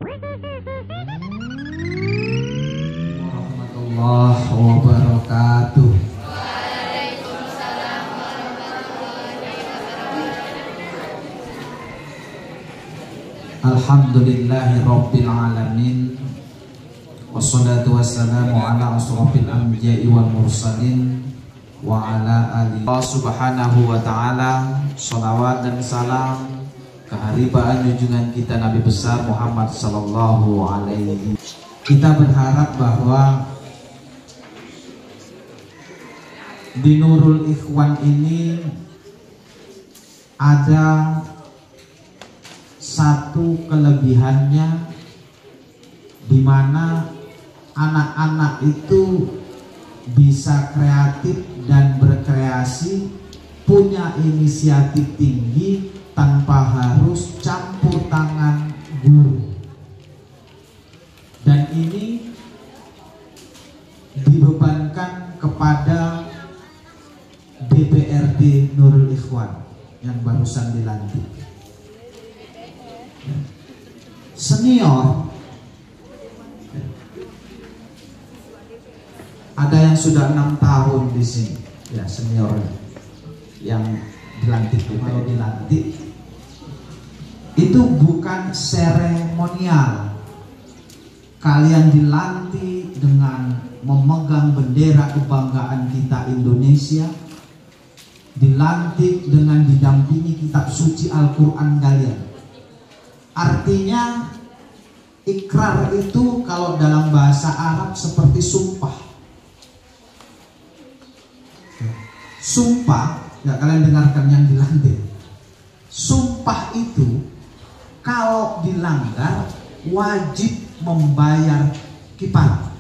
warahmatullahi wabarakatuh. Alhamdulillahi rabbil alamin, wassalatu wassalamu ala asrofil anbiya'i wal mursalin wa ala alihi subhanahu wa ta'ala. Sholawat dan salam keharibaan junjungan kita Nabi besar Muhammad sallallahu alaihi. Kita berharap bahwa di Nurul Ikhwan ini ada satu kelebihannya, di mana anak-anak itu bisa kreatif dan berkreasi, punya inisiatif tinggi tanpa harus campur tangan guru. Dan ini dibebankan kepada DPRD Nurul Ikhwan yang barusan dilantik. Senior, ada yang sudah 6 tahun di sini, ya senior yang dilantik. Kalau dilantik itu bukan seremonial, kalian dilantik dengan memegang bendera kebanggaan kita Indonesia, dilantik dengan didampingi kitab suci Al-Quran kalian. Artinya ikrar itu kalau dalam bahasa Arab seperti sumpah. Sumpah, ya kalian dengarkan yang dilantik. Sumpah itu kalau dilanggar wajib membayar kifarat,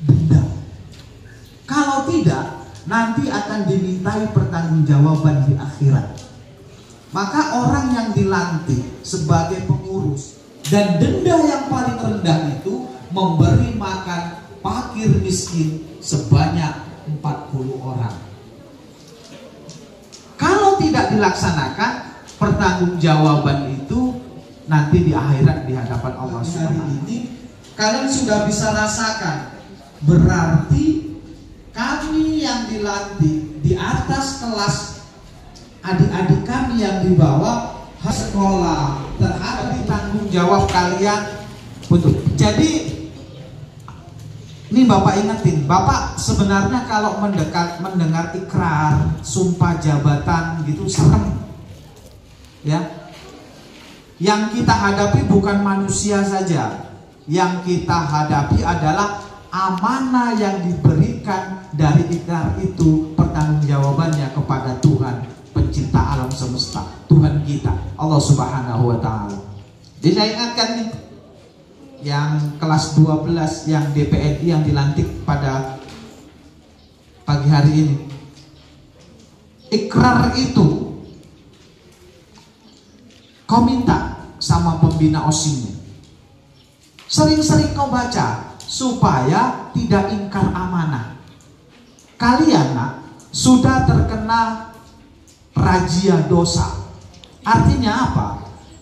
denda. Kalau tidak, nanti akan dimintai pertanggungjawaban di akhirat. Maka orang yang dilantik sebagai pengurus, dan denda yang paling rendah itu memberi makan fakir miskin sebanyak 40 orang. Kalau tidak dilaksanakan, pertanggungjawaban itu nanti di akhirat di hadapan Allah Subhanahu. Ini kalian sudah bisa rasakan, berarti kami yang dilantik di atas kelas adik-adik kami yang di bawah sekolah terhadap tanggung jawab kalian. Betul. Jadi ini Bapak ingetin, Bapak sebenarnya kalau mendengar ikrar, sumpah jabatan gitu serem. Ya. Yang kita hadapi bukan manusia saja. Yang kita hadapi adalah amanah yang diberikan dari ikrar itu, pertanggungjawabannya kepada Tuhan pencipta alam semesta, Tuhan kita, Allah Subhanahu wa ta'ala. Jadi saya ingatkan nih, yang kelas 12 yang DPRD yang dilantik pada pagi hari ini. Ikrar itu kau minta sama pembina OSIM-nya, sering-sering kau baca supaya tidak ingkar amanah. Kalian sudah terkena razia dosa. Artinya apa?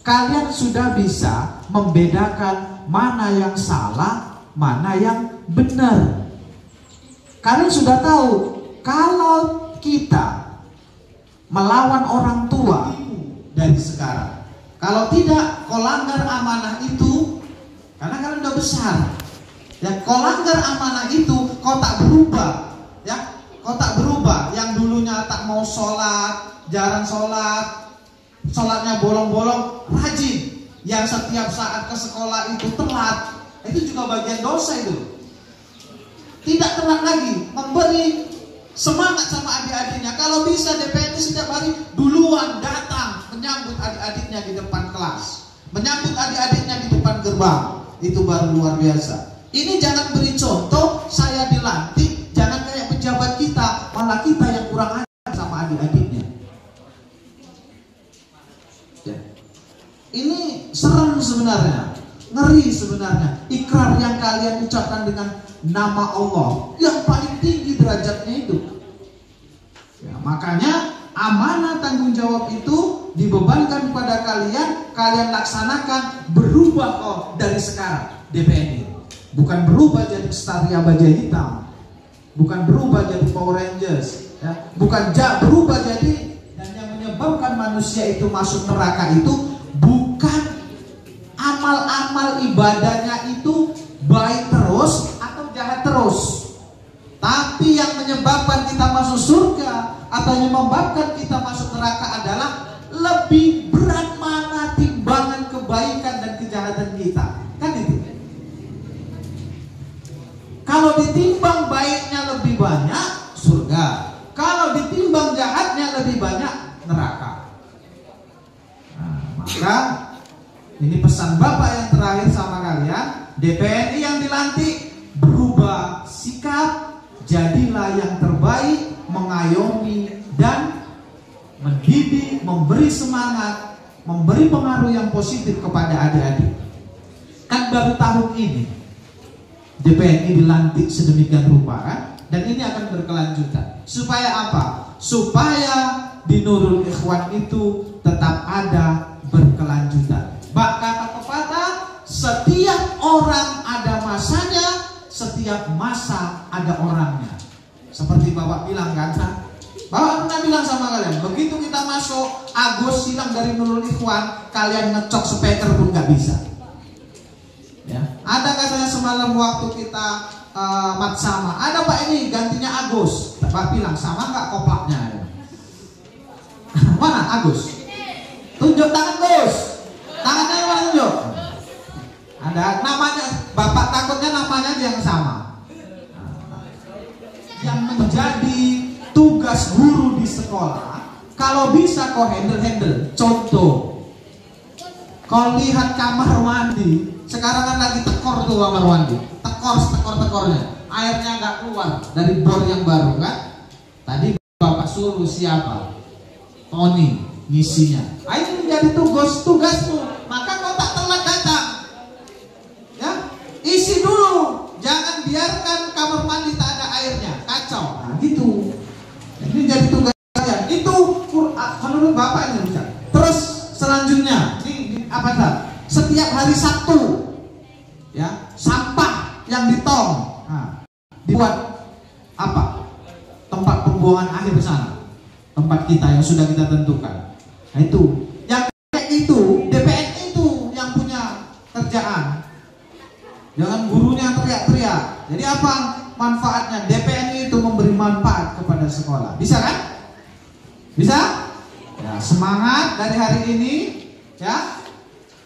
Kalian sudah bisa membedakan mana yang salah, mana yang benar. Kalian sudah tahu kalau kita melawan orang tua dari sekarang, kalau tidak kau langgar amanah itu, karena kalian udah besar, ya kau langgar amanah itu, kau tak berubah, ya kau tak berubah. Yang dulunya tak mau sholat, jarang sholat, sholatnya bolong-bolong, rajin. Yang setiap saat ke sekolah itu telat, itu juga bagian dosa itu. Tidak telat lagi, memberi semangat sama adik-adiknya. Kalau bisa DPRD setiap hari duluan datang menyambut adik-adiknya di depan kelas, menyambut adik-adiknya di depan gerbang. Itu baru luar biasa. Ini jangan beri contoh, saya dilantik, jangan kayak pejabat kita, malah kita yang kurang ajar sama adik-adiknya. Ya. Ini serem sebenarnya, ngeri sebenarnya. Ikrar yang kalian ucapkan dengan nama Allah yang paling tinggi derajatnya itu. Ya, makanya amanah tanggung jawab itu dibebankan kepada kalian, kalian laksanakan, berubah kok dari sekarang. DPNI bukan berubah jadi Staria Baja Hitam, bukan berubah jadi Power Rangers, ya. Bukan berubah jadi, dan yang menyebabkan manusia itu masuk neraka itu bukan amal-amal ibadahnya itu baik terus atau jahat terus, tapi yang menyebabkan kita masuk surga atau yang menyebabkan kita masuk neraka adalah lebih berat mana timbangan kebaikan dan kejahatan kita, kan itu. Kalau ditimbang baiknya lebih banyak, surga. Kalau ditimbang jahatnya lebih banyak, neraka. Nah, maka ini pesan Bapak yang terakhir sama kalian. DPNI yang dilantik, berubah sikap, jadilah yang terbaik, mengayomi dan mendidik, memberi semangat, memberi pengaruh yang positif kepada adik-adik. Kan baru tahun ini DPNI dilantik sedemikian rupa, kan? Dan ini akan berkelanjutan. Supaya apa? Supaya di Nurul Ikhwan itu tetap ada berkelanjutan. Bak kata pepatah, setiap orang ada masanya, setiap masa ada orangnya. Seperti Bapak bilang kan? Bapak pernah bilang sama kalian, begitu kita masuk Agus silang dari Nurul Ikhwan, kalian ngecok speaker pun nggak bisa. Ya. Ada katanya semalam waktu kita matsama, ada Pak ini gantinya Agus. Bapak bilang sama nggak koplaknya? Mana Agus? Tunjuk tangan Gus. Tangannya mana tunjuk? Ada namanya. Bapak takutnya namanya yang sama. Yang menjadi tugas guru di sekolah, kalau bisa kau handle. Contoh, kau lihat kamar mandi. Sekarang kan lagi tekor tuh kamar mandi, tekornya, airnya nggak keluar dari bor yang baru kan? Tadi Bapak suruh siapa? Tony ngisinya. Itu menjadi tugasmu. Maka kau tak telat datang, ya? Isi dulu, jangan biarkan kamar mandi tak ada airnya, kacau. Nah, gitu. Ini jadi tugas kalian. Itu menurut Bapak ini bisa. Terus selanjutnya, ini apa dah? Setiap hari Sabtu, ya, sampah yang ditong, nah, dibuat apa? Tempat pembuangan akhir ke sana, tempat kita yang sudah kita tentukan. Nah, itu, yang kayak itu, DPNI itu yang punya kerjaan. Jangan gurunya teriak-teriak. Jadi apa manfaatnya? DPNI itu memberi manfaat kepada sekolah. Bisa kan? Bisa? Ya, semangat dari hari ini, ya.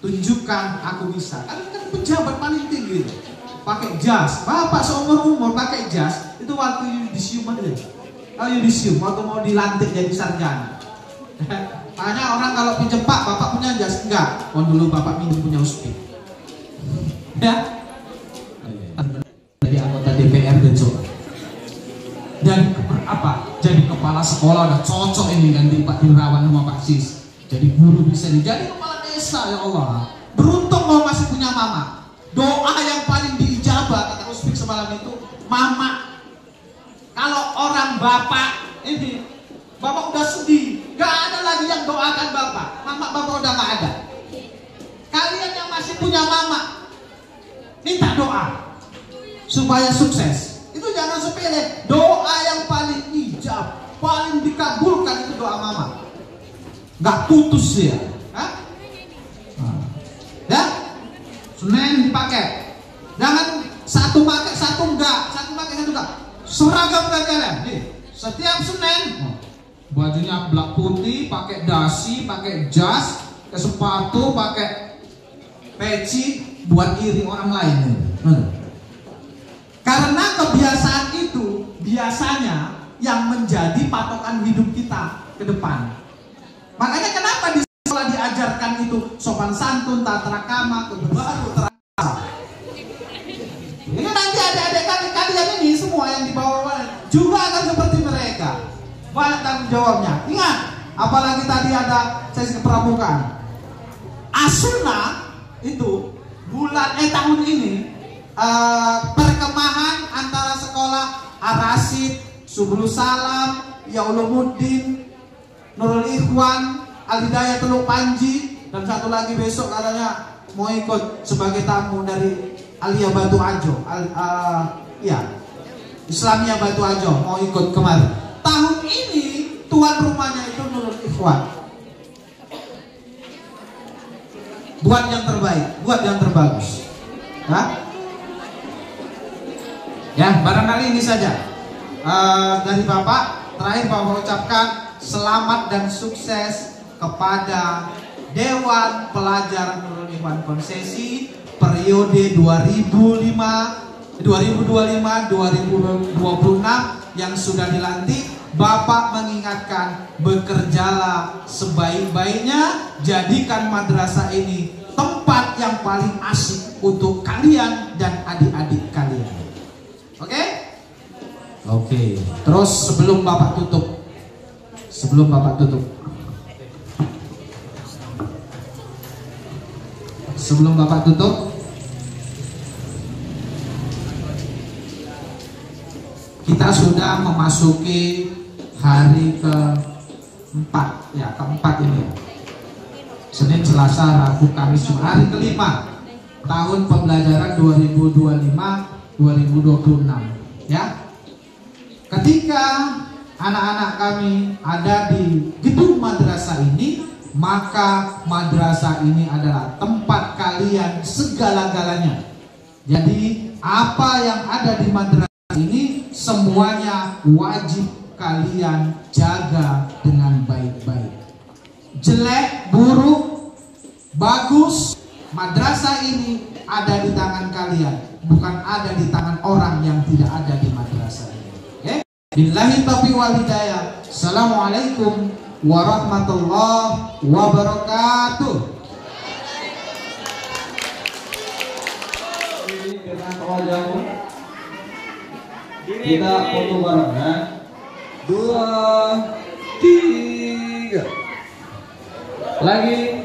Tunjukkan aku bisa. Kan pejabat paling tinggi itu. Pakai jas. Bapak seumur-umur pakai jas. Itu waktu yudisium aja. Kalau yudisium waktu mau dilantik jadi sarjana. Makanya orang kalau pinjem Pak, Bapak punya jas? Enggak. Dulu Bapak minum punya USP. Ya. Jadi anggota DPR besok. Dan apa? Jadi kepala sekolah udah cocok ini ganti Pak Dirawan sama Pak Sis. Jadi guru bisa jadi kepala desa, ya Allah. Beruntung mau masih punya mama. Doa yang paling diijabah kata Uspik semalam itu mama. Kalau orang bapak ini, bapak udah sedih, gak ada lagi yang doakan bapak. Mama bapak udah gak ada. Kalian yang masih punya mama, minta doa supaya sukses. Itu jangan sepele. Doa yang paling ijab, paling dikabulkan itu doa mama. Gak putus ya. Hah? Ya? Senin dipakai. Jangan satu pakai, satu enggak. Satu pakai, satu enggak. Seragam kalian. Nih, setiap Senin bajunya black putih, pakai dasi, pakai jas, pakai sepatu, pakai peci buat iring orang lain. Karena kebiasaan itu biasanya yang menjadi patokan hidup kita ke depan. Makanya kenapa di sekolah diajarkan itu sopan santun, tata krama, kebaru, terasa. Ini nanti adik-adik kalian ini semua yang di bawah juga akan seperti mereka. Banyak tanggung jawabnya. Ingat, apalagi tadi ada sesi kepramukaan. Asuna itu tahun ini perkemahan antara sekolah Ar-Rasyid, Subulus Salam, Ya Ulumuddin, Nurul Ikhwan, Al Hidayah Teluk Panji, dan satu lagi besok katanya mau ikut sebagai tamu dari Alia Batu Ajo, Islamia Batu Ajo mau ikut kemari. Tahun ini tuan rumahnya itu Nurul Ikhwan. Buat yang terbaik, buat yang terbagus. Ya, barangkali ini saja dari Bapak. Terakhir Bapak ucapkan selamat dan sukses kepada Dewan Pelajar Nurul Ikhwan Konsesi periode 2025-2026 yang sudah dilantik. Bapak mengingatkan, bekerjalah sebaik-baiknya, jadikan madrasah ini tempat yang paling asik untuk kalian dan adik-adik kalian. Oke? Oke. Terus sebelum Bapak tutup, kita sudah memasuki hari keempat ini. Senin, Selasa, Rabu, Kamis, Jumat, hari kelima tahun pembelajaran 2025-2026 ya. Ketika anak-anak kami ada di gedung madrasah ini, maka madrasah ini adalah tempat kalian segala-galanya. Jadi apa yang ada di madrasah ini semuanya wajib kalian jaga dengan baik-baik. Jelek, buruk, bagus, madrasah ini ada di tangan kalian, bukan ada di tangan orang yang tidak ada di madrasah ini. Oke? Billahi taufiq wal hidayah. Assalamualaikum warahmatullahi wabarakatuh. Ini dengan wajahmu kita foto bareng ya. 2, 3 lagi.